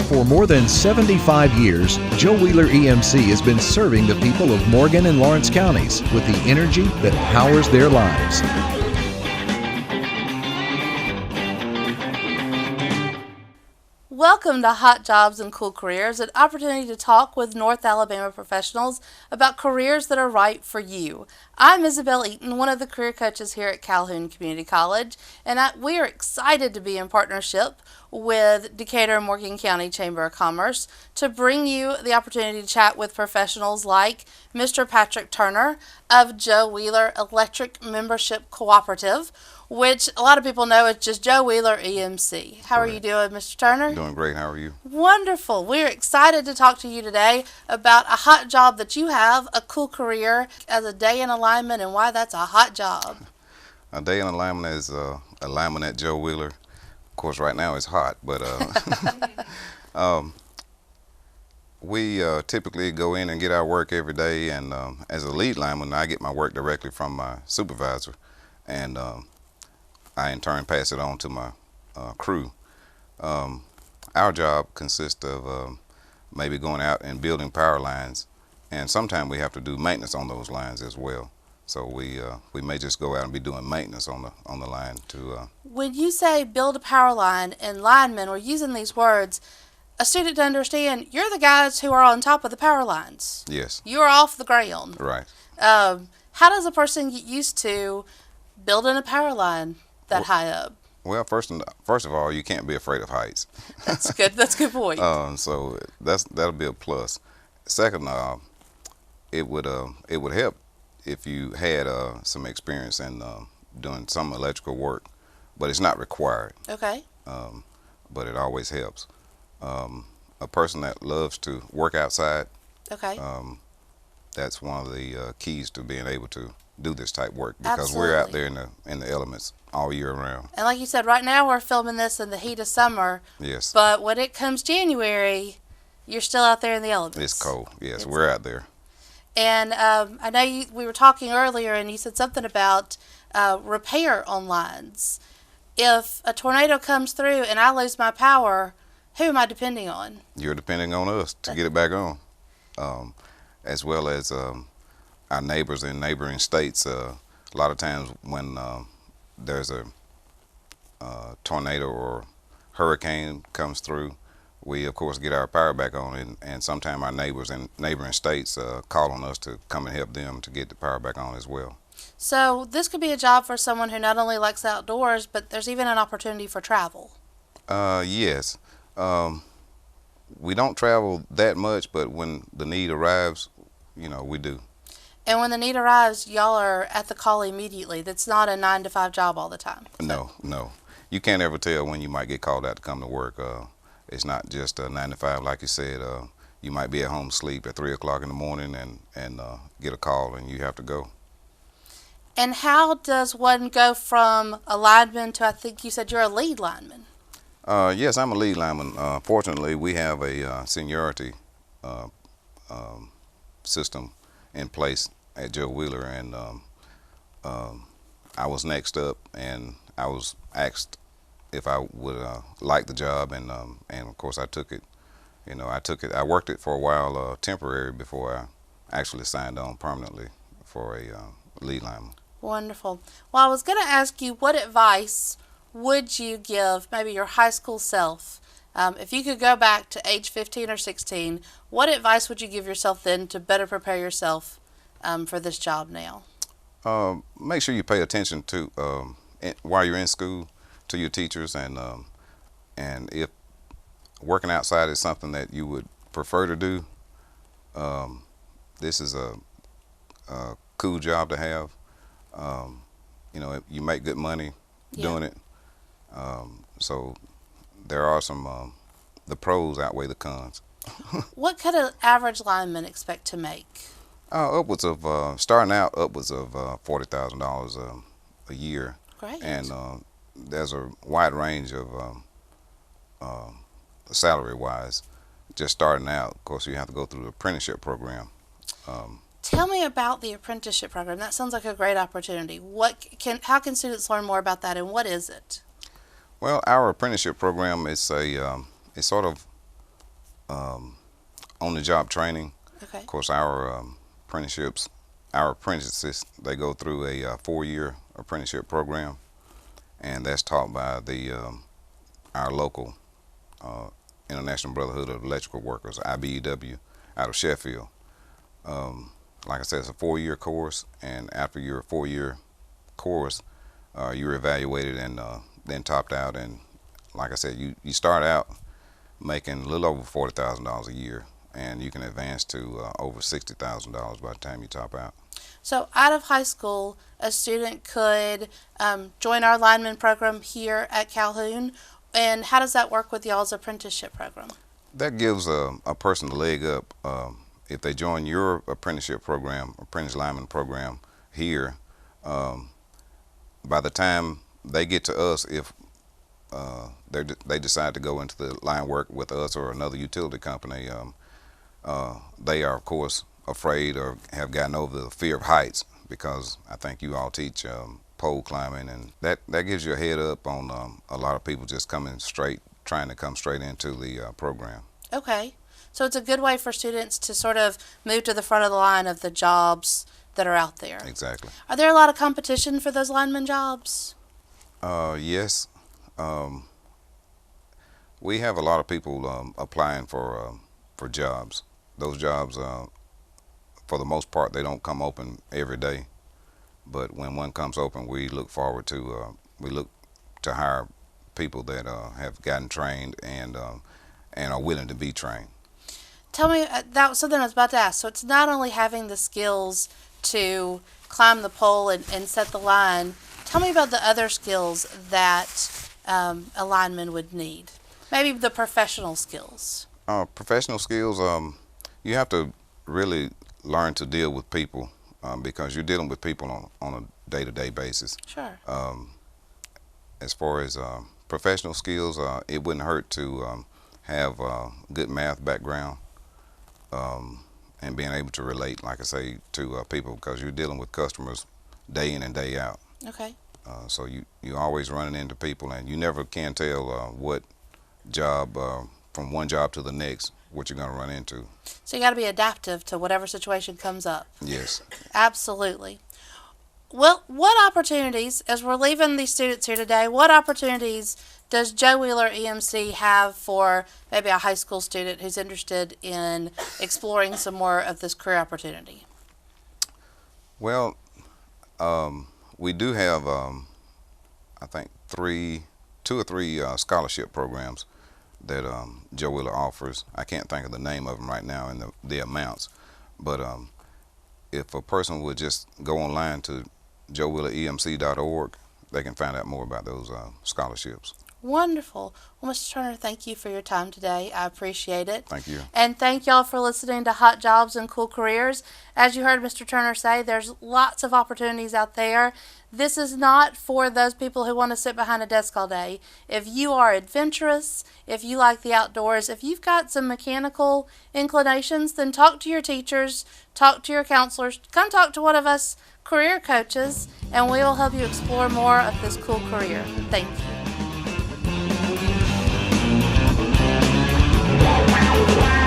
For more than 75 years, Joe Wheeler EMC has been serving the people of Morgan and Lawrence counties with the energy that powers their lives. Welcome to Hot Jobs and Cool Careers, an opportunity to talk with North Alabama professionals about careers that are right for you. I'm Isabel Eaton, one of the career coaches here at Calhoun Community College, and we are excited to be in partnership with Decatur and Morgan County Chamber of Commerce to bring you the opportunity to chat with professionals like Mr. Patrick Turner of Joe Wheeler Electric Membership Cooperative, which a lot of people know is just Joe Wheeler EMC. How are you doing, Mr. Turner? Doing great. How are you? Wonderful. We're excited to talk to you today about a hot job that you have, a cool career as a day in a lineman, and why that's a hot job. A day in a lineman is a lineman at Joe Wheeler. Of course, right now it's hot, but we typically go in and get our work every day, and as a lead lineman, I get my work directly from my supervisor, and I in turn pass it on to my crew. Our job consists of maybe going out and building power lines, and sometimes we have to do maintenance on those lines as well. So we may just go out and be doing maintenance on the line to. When you say build a power line and linemen, we're using these words. A student to understand, you're the guys who are on top of the power lines. Yes. You're off the ground. Right. How does a person get used to building a power line that high up? Well, first of all, you can't be afraid of heights. That's good. That's a good point. So that'll be a plus. Second, it would help if you had some experience in doing some electrical work, but it's not required. Okay. But it always helps. A person that loves to work outside. Okay. That's one of the keys to being able to do this type of work, because Absolutely. we're out there in the elements all year round. And like you said, right now we're filming this in the heat of summer. Yes. But when it comes January, you're still out there in the elements. It's cold. Yes, we're out there. And I know we were talking earlier, and you said something about repair on lines. If a tornado comes through and I lose my power, who am I depending on? You're depending on us to get it back on, as well as our neighbors in neighboring states. A lot of times when there's a tornado or hurricane comes through, we of course get our power back on, and sometimes our neighbors in neighboring states call on us to come and help them to get the power back on as well. So this could be a job for someone who not only likes outdoors, but there's even an opportunity for travel. Yes. We don't travel that much, but when the need arrives, we do. And when the need arrives, y'all are at the call immediately. That's not a 9-to-5 job all the time. So. No. You can't ever tell when you might get called out to come to work. It's not just a 9-to-5, like you said. You might be at home asleep at 3 o'clock in the morning and get a call and you have to go. And how does one go from a lineman to, I think you said you're a lead lineman? Yes, I'm a lead lineman. Fortunately, we have a seniority system in place at Joe Wheeler, and I was next up, and I was asked if I would like the job, and of course I took it. I took it. I worked it for a while, temporary, before I actually signed on permanently for a lead lineman. Wonderful. Well, I was going to ask you, what advice would you give maybe your high school self? If you could go back to age 15 or 16, what advice would you give yourself then to better prepare yourself for this job now? Make sure you pay attention to, while you're in school, to your teachers, and if working outside is something that you would prefer to do, this is a cool job to have. You make good money doing it. So there are some, the pros outweigh the cons. What could an average lineman expect to make? Upwards of, starting out upwards of $40,000 a year. Great. And there's a wide range of salary-wise. Just starting out, of course, you have to go through the Apprenticeship Program. Tell me about the Apprenticeship Program. That sounds like a great opportunity. How can students learn more about that, and what is it? Well, our Apprenticeship Program is it's sort of on-the-job training. Okay. Of course, our apprentices, they go through a 4-year apprenticeship program, and that's taught by our local International Brotherhood of Electrical Workers, IBEW, out of Sheffield. Like I said, it's a 4-year course, and after your 4-year course, you're evaluated and then topped out. And like I said, you start out making a little over $40,000 a year, and you can advance to over $60,000 by the time you top out. So out of high school, a student could join our Linemen program here at Calhoun. And how does that work with y'all's apprenticeship program? That gives a person a leg up. If they join your apprenticeship program, Apprentice Lineman Program here, by the time they get to us, if they decide to go into the line work with us or another utility company, they are, of course, afraid or have gotten over the fear of heights, because I think you all teach pole climbing, and that gives you a head up on a lot of people just trying to come straight into the program. Okay. So it's a good way for students to sort of move to the front of the line of the jobs that are out there. Exactly. Are there a lot of competition for those lineman jobs? Yes. We have a lot of people applying for jobs. Those jobs, for the most part, they don't come open every day. But when one comes open, we look forward to hire people that have gotten trained and are willing to be trained. Tell me, that was something I was about to ask. So it's not only having the skills to climb the pole and set the line. Tell me about the other skills that a lineman would need. Maybe the professional skills. Professional skills, you have to really learn to deal with people, because you're dealing with people on a day-to-day basis. Sure. As far as professional skills, it wouldn't hurt to have a good math background, and being able to relate, like I say, to people, because you're dealing with customers day in and day out. Okay. So you're always running into people, and you never can tell what job, from one job to the next, what you're going to run into. So you got to be adaptive to whatever situation comes up. Yes. Absolutely. Well, what opportunities, as we're leaving these students here today, what opportunities does Joe Wheeler EMC have for maybe a high school student who's interested in exploring some more of this career opportunity? Well, we do have, I think, 2 or 3 scholarship programs that Joe Wheeler offers. I can't think of the name of them right now and the amounts, but if a person would just go online to joewheeleremc.org, they can find out more about those scholarships. Wonderful. Well, Mr. Turner, thank you for your time today. I appreciate it. Thank you. And thank y'all for listening to Hot Jobs and Cool Careers. As you heard Mr. Turner say, there's lots of opportunities out there. This is not for those people who want to sit behind a desk all day. If you are adventurous, if you like the outdoors, if you've got some mechanical inclinations, then talk to your teachers, talk to your counselors, come talk to one of us career coaches, and we will help you explore more of this cool career. Thank you. Wow.